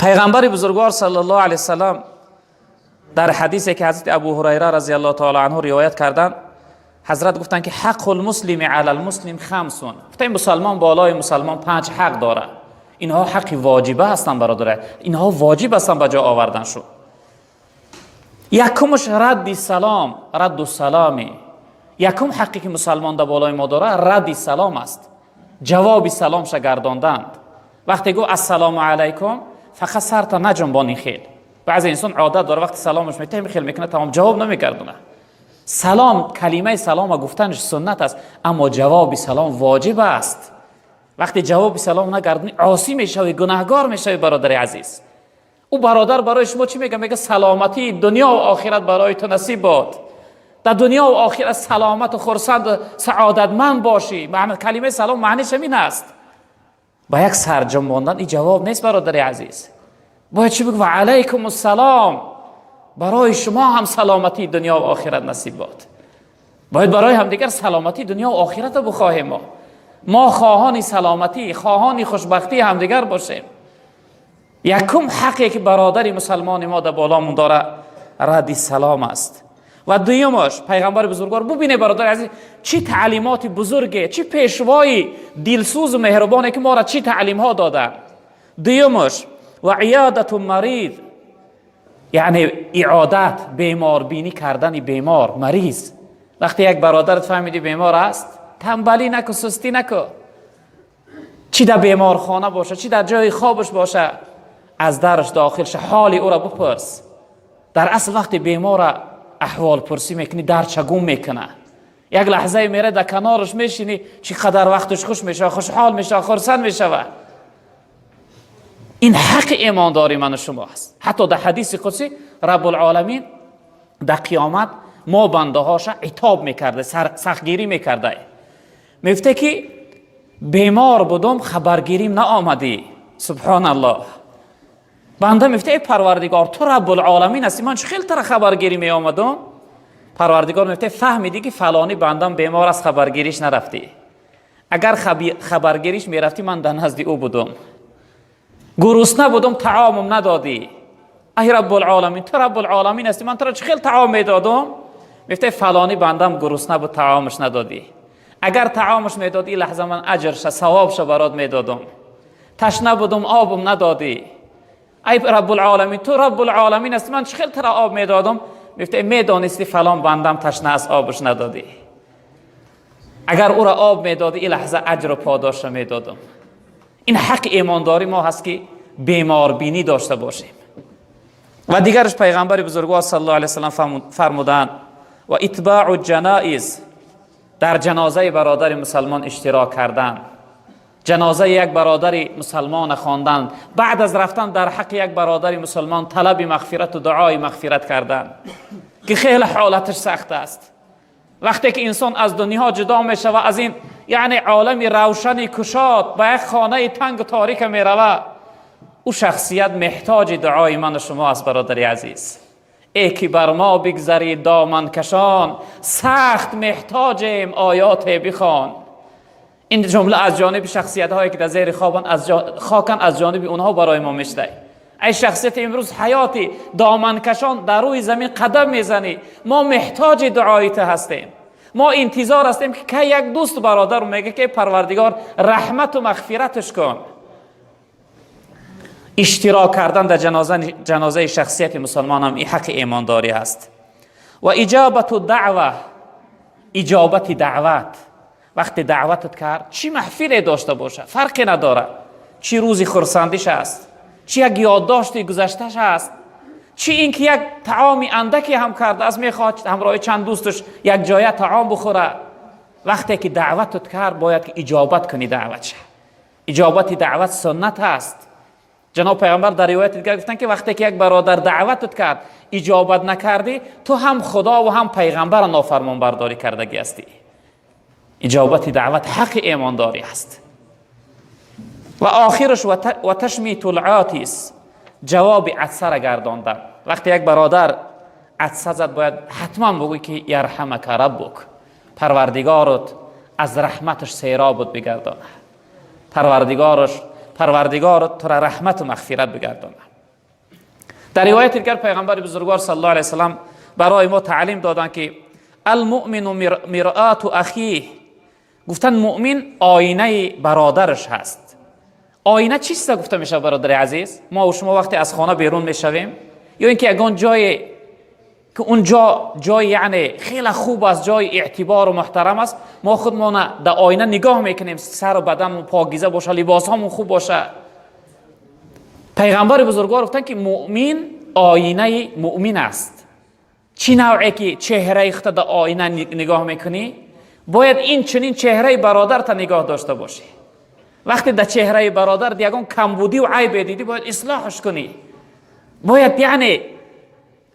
پیغمبر بزرگوار صلی الله علیه وسلم در حدیثی که حضرت ابو هریره رضی الله تعالی عنه روایت کردند، حضرت گفتند که حق المسلم علی المسلم خمس. گفتن مسلمان بالای مسلمان 5 حق داره. اینها حق واجبه هستند برادر، اینها واجب هستند به جا آوردن شو. یکمش رد سلام، رد السلام. یکم حقی که مسلمان در بالای ما داره رد سلام است، جواب سلام ش گرداندند. وقتی گو السلام علیکم فقط سر تا نجنبانی خیل. بعضی انسان عادت داره وقتی سلامش میته خیل میکنه تمام جواب نمیگردونه. سلام، کلمه سلام گفتنش سنت است، اما جواب سلام واجب است. وقتی جواب سلام نگردونی عاصی میشوی، گناهگار میشوی برادر عزیز. او برادر برای شما چی میگه؟ میگه سلامتی دنیا و آخرت برای تو نصیب باد. در دنیا و آخرت سلامت و خرسند و سعادتمند باشی. معنی کلمه سلام معنیش این است. با یک سرجنباندن این جواب نیست برادر عزیز. باید چی بگو؟ و علیکم السلام، برای شما هم سلامتی دنیا و آخرت نصیب باد. باید برای همدیگر سلامتی دنیا و آخرت بخواهیم. ما خواهان سلامتی، خواهان خوشبختی همدیگر باشیم. یکم حقی که برادری مسلمان ما در بالامون داره رد سلام است. و دویمش پیغمبر بزرگوار ببینه برادر عزیز چی تعلیمات بزرگه، چی پیشوای دلسوز و مهربانه که ما را چی تعلیم ها دادن. دویمش و عیادت مریض، یعنی اعادت، بیمار بینی کردن بیمار مریض. وقتی یک برادرت فهمیدی بیمار است، تنبلی نکو، سستی نکو. چی در بیمار خانه باشه، چی در جای خوابش باشه، از درش داخل شه، حالی او را بپرس. در اصل وقتی بیمار احوال پرسی میکنی در چگون میکنه، یک لحظه میره در کنارش میشینی چی قدر وقتش خوش میشه، خوشحال میشه، خرسند میشه. این حق ایمانداری من و شما است. حتی در حدیث قدسی رب العالمین در قیامت ما بنده هاش عتاب میکرده، سختگیری میکرده. میفته که بیمار بودم خبرگیریم نآمدی. سبحان الله. بنده میفته ای پروردگار تو رب العالمین هستی، من چه خیلی تر خبرگیری می آمدم. پروردگار میفته فهمیدی که فلانی بندم بیمار از خبرگیریش نرفتی. اگر خبرگیریش میرفتی من در نزد او بودم. گرسنه بودم طعامم ندادی. ای رب العالمین تو رب العالمین هستی، من تو را چه خیلی طعام میدادم. میفته فلانی بندم گرسنه بود طعامش ندادی. اگر طعامش میدادی لحظه من اجرش ثوابش برات میدادم. تشنه بودم آبم ندادی. ای رب العالمین تو رب العالمین هستی، من چه خیلی تر آب میدادم. میفته میدانستی فلان بندم تشنه از آبش ندادی. اگر او را آب میدادی این لحظه اجر و پاداش میدادم. این حق ایمانداری ما هست که بیمار بینی داشته باشیم. و دیگرش پیغمبر بزرگوار صلی الله علیه وسلم فرمودند و اتباع الجنائز، در جنازه برادر مسلمان اشتراک کردن، جنازه یک برادر مسلمان خواندن، بعد از رفتن در حق یک برادر مسلمان طلب مغفرت و دعای مغفرت کردن که خیلی حالتش سخت است. وقتی که انسان از دنیا جدا میشه و از این یعنی عالم روشنی کشاد به یک خانه تنگ و تاریک میروه، او شخصیت محتاج دعای من و شما است برادر عزیز. ای که بر ما بگذری دامن کشان، سخت محتاجیم آیات بخوان. این جمله از جانب شخصیت هایی که در زیر خاکن از جانب اونها برای ما میشته. ای شخصیت امروز حیاتی دامن کشان در روی زمین قدم میزنی، ما محتاج دعایت هستیم. ما انتظار هستیم که یک دوست برادر میگه که پروردگار رحمت و مغفرتش کن. اشتراک کردن در جنازه شخصیت مسلمان هم این حق ایمانداری است. و اجابت دعوه، اجابت دعوت، وقتی دعوتت کرد چی محفلی داشته باشه فرقی نداره، چی روزی خرسندیش است، چی یک یادداشتی گذشتهش است، چی اینکه یک طعامی اندکی هم کرده از میخواد همراه چند دوستش یک جای طعام بخوره. وقتی که دعوتت کرد باید که اجابت کنی دعوتش. اجابت دعوت سنت است. جناب پیغمبر در روایت دیگر گفتن که وقتی که یک برادر دعوتت کرد اجابت نکردی، تو هم خدا و هم پیغمبر نافرمان برداری کردگی هستی. اجابت دعوت حق ایمانداری است. و آخرش و تشمیت العاطس، جواب عطسه را گرداندن. وقتی یک برادر عطسه زد باید حتما بگوی که یرحمک ربک، پروردگارت از رحمتش سیرابت بگردانه، پروردگارت تو را رحمت و مغفرت بگردانه. در روایت دیگر پیغمبر بزرگوار صلی الله علیه و سلم برای ما تعلیم دادن که المؤمن مرآت اخیه، گفتن مؤمن آینه برادرش هست. آینه چیست گفته میشه برادر عزیز؟ ما و شما وقتی از خانه بیرون میشویم یا اینکه یگان جای که اونجا جای یعنی خیلی خوب است، جای اعتبار و محترم است، ما خودمون در آینه نگاه میکنیم، سر و بدن پاکیزه باشه، لباس همون خوب باشه. پیغمبر بزرگوار گفتن که مؤمن آینه مؤمن است. چی نوعی که چهره اخت در آینه نگاه میکنی، باید این چنین چهره برادر تا نگاه داشته باشی. وقتی در چهره برادر یگان کمبودی و عیب دیدی، باید اصلاحش کنی. باید یعنی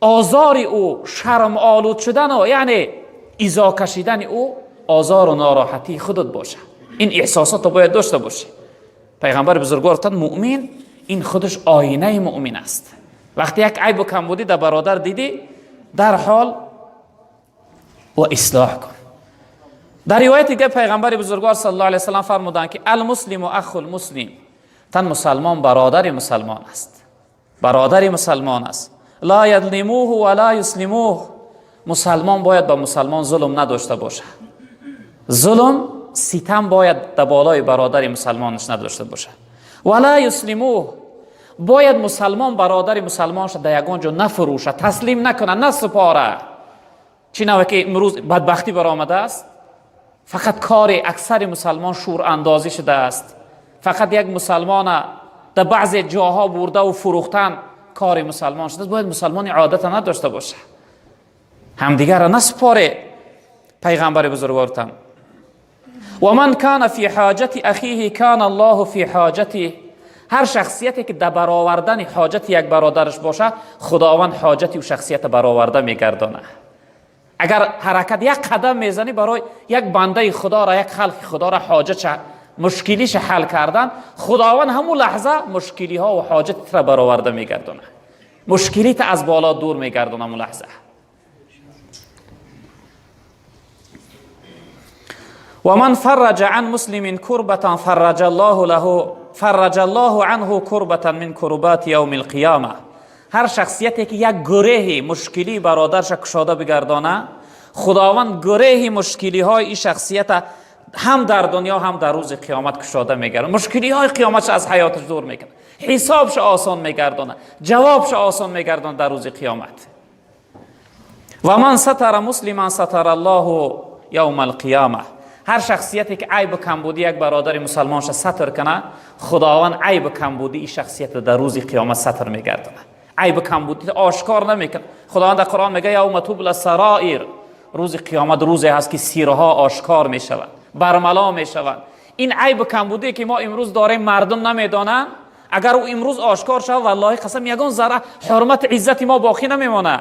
آزار او، شرم آلود شدن و یعنی ایذا کشیدن او آزار و ناراحتی خودت باشه. این احساسات رو باید داشته باشی. پیغمبر بزرگوار گفتن مؤمن این خودش آینه مؤمن است. وقتی یک عیب و کمبودی در برادر دیدی، در حال و اصلاح کن. در روایت دیگه پیغمبر بزرگوار صلی الله علیه و سلم فرمودند که المسلم و اخو المسلم، تن مسلمان برادر مسلمان است. برادر مسلمان است. لا یظلموه ولا یسلموه، مسلمان باید با مسلمان ظلم نداشته باشه. ظلم ستم باید در بالای برادر مسلمانش نداشته باشه. ولا یسلموه، باید مسلمان برادر مسلمانش در یگان جا نفروشه، تسلیم نکنه، نسپاره. چی نوع که امروز بدبختی برآمده است، فقط کار اکثر مسلمان شور اندازی شده است. فقط یک مسلمان در بعض جاها برده و فروختن کار مسلمان شده. باید مسلمان عادت نداشته باشه، همدیگر را نسپاره. پیغمبر بزرگوارتان و من کان فی حاجت اخیه کان الله فی حاجته، هر شخصیتی که در برآوردن حاجت یک برادرش باشه، خداوند حاجتی و شخصیت برآورده میگردانه. اگر حرکت یک قدم میزنی برای یک بنده خدا را، یک خلق خدا را حاجت مشکلیش حل کردن، خداوند همون لحظه مشکلی ها و حاجت را برآورده میگردانه، مشکلیت از بالا دور میگردانه همون لحظه. و من فرج عن مسلم کربتا فرج الله عنه کربتا من کربات یوم القیامه، هر شخصیتی که یک گره مشکلی برادرش کشاده بگردانه، خداوند گره مشکلی های این شخصیت هم در دنیا هم در روز قیامت کشاده میگردانه. مشکلی های قیامتش از حیاتش دور میکنه، حسابش آسان میگردانه، جوابش آسان میگردانه در روز قیامت. و من ستر مسلما ستر الله یوم القیامه، هر شخصیتی که عیب و کمبودی یک برادر مسلمانش ستر کنه، خداوند عیب و کمبودی این شخصیت در روز قیامت ستر میگردانه. عیب و کمبودی آشکار نمیکنه. خداوند در قرآن میگه یوم تبلی السرائر، روز قیامت روزی هست که سیرها آشکار میشوند، برملا میشوند. این عیب و کمبودی که ما امروز داریم مردم نمیدانند، اگر او امروز آشکار شود، والله قسم یگان ذره حرمت عزت ما باقی نمیمونه.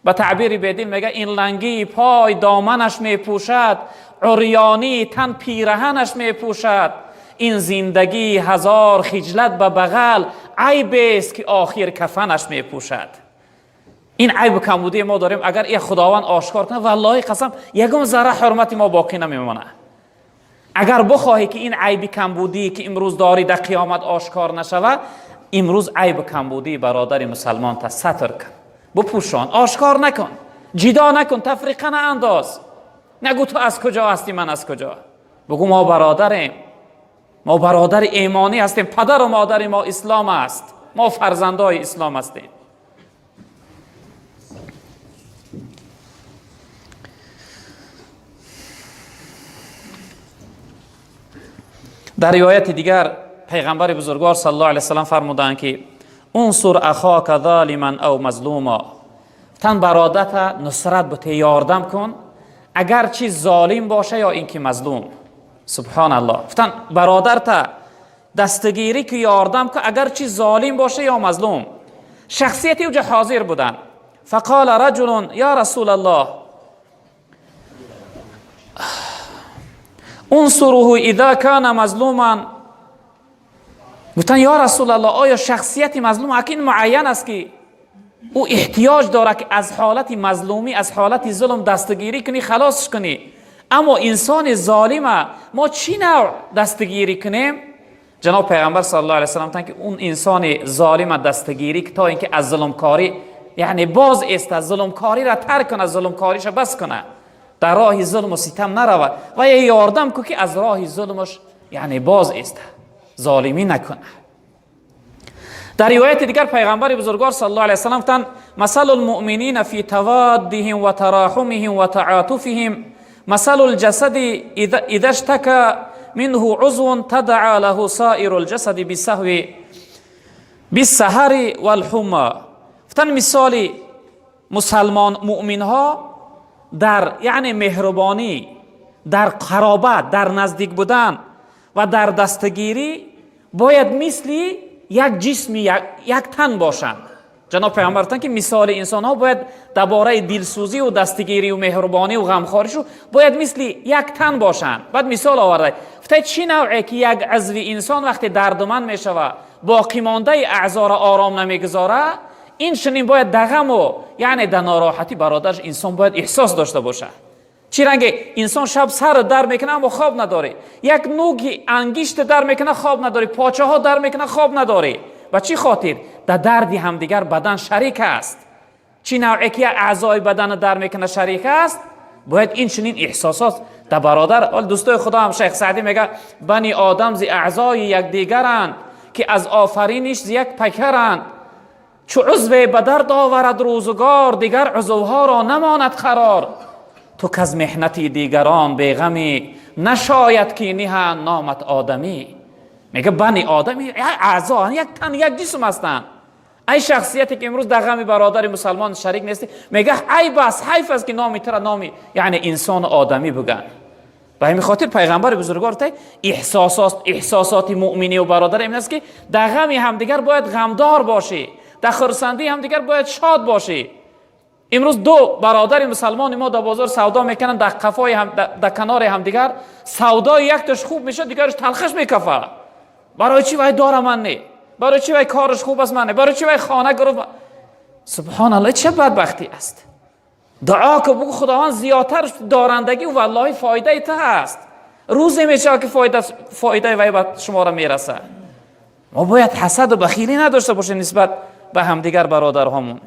به تعبیر بدین میگه این لنگی پای دامنش میپوشد، عریانی تن پیرهنش میپوشد، این زندگی هزار خجلت به بغل، عیب است که آخر کفنش میپوشد. این عیب و کمبودی ما داریم، اگر این خداوند آشکار کنه، والله قسم یگان ذره حرمت ما باقی نمیمونه. اگر بخواهی که این عیب کمبودی که امروز داری در قیامت آشکار نشود، امروز عیب کمبودی برادر مسلمان تا ستر کن، بپوشان، آشکار نکن، جدا نکن، تفریقه نانداز. نگو تو از کجا هستی من از کجا، بگو ما برادریم، ما برادر ایمانی هستیم، پدر و مادر ما اسلام است، ما فرزندای اسلام هستیم. در روایت دیگر پیغمبر بزرگوار صلی الله علیه و سلم فرمودند که انصر اخاک ظالما او مظلوما، تن برادرت نصرت بده، یاردم کن، اگر چی ظالم باشه یا اینکه مظلوم. سبحان الله. تن برادرت دستگیری که یاردم کن، اگر چی ظالم باشه یا مظلوم. شخصیتی اوجا حاضر بودن. فقال رجل یا رسول الله انصره اذا کان مظلوما، گفتن یا رسول الله آیا شخصیت مظلوم اکین معین است که او احتیاج داره که از حالت مظلومی، از حالت ظلم دستگیری کنی، خلاصش کنی، اما انسان ظالم ما چی نوع دستگیری کنیم؟ جناب پیغمبر صلی الله علیه و سلم که اون انسان ظالم دستگیری که تا اینکه از ظلمکاری یعنی باز است، از ظلمکاری را ترک کنه، ظلمکاریش بس کنه، در راه ظلم و ستم نرود و یه یاردم که از راه ظلمش یعنی باز است، ظالمی نکنه. در روایت دیگر پیغمبر بزرگوار صلی الله علیه و سلم گفتند مثل المؤمنین فی توادهم و تراحمهم و تعاطفهم مثل الجسد اذا اشتكى منه عضو تدعى له سائر الجسد بالسهر والحمى. گفتند مثال مسلمان مؤمن ها در یعنی مهربانی، در قرابت، در نزدیک بودن و در دستگیری باید مثل یک جسم یک تن باشند. جناب پیامبر گفتند که مثال انسان ها باید درباره دلسوزی و دستگیری و مهربانی و غمخواریشو باید مثل یک تن باشند. بعد مثال آورده گفته چی نوعی که یک عضو انسان وقتی دردمند میشود باقی مانده اعضا را آرام نمیگذاره، این چنین باید در غم و یعنی در ناراحتی برادرش انسان باید احساس داشته باشه. چی رنگه انسان شب سر در میکنه اما خواب نداره، یک نوک انگشت در میکنه خواب نداره، پاچه ها در میکنه خواب نداره. و چی خاطر؟ در دردی همدیگر بدن شریک است. چی نوعی که اعضای بدن در میکنه شریک است، باید این چنین احساسات در برادر. دوستای خدا هم شیخ سعدی میگه بنی آدم ز اعضای یک دیگرند که از آفرینش ز یک پیکرند. چو عضو به درد آورد روزگار دیگر عضوها را نماند قرار. تو که از محنت دیگران بیغمی نشاید که نهان نامت آدمی. میگه بنی آدمی اعضا یک تن یک جسم هستند. ای شخصیتی که امروز در غم برادر مسلمان شریک نیستی، میگه ای بس حیف است که نامی تر نامی یعنی انسان آدمی بگن. به همین خاطر پیغمبر بزرگوار گفته احساسات مؤمنی و برادر این است که در غم همدیگر باید غمدار باشی، در خرسندی همدیگر باید شاد باشی. امروز دو برادر مسلمان ما در بازار سودا میکنن، در قفای هم در کنار همدیگر سودای یک تاش خوب میشه دیگرش تلخش میکفه. برای چی وای داره من نه؟ برای چی وای کارش خوب است من نه؟ برای چی وای خانه گرفت؟ سبحان الله، چه بدبختی است. دعا که بگو خداوند زیادتر دارندگی و والله فایده ته است. روزی میشه که فایده وای به شما را میرسه. ما باید حسد و بخیلی نداشته باشیم نسبت به همدیگر برادرهامون.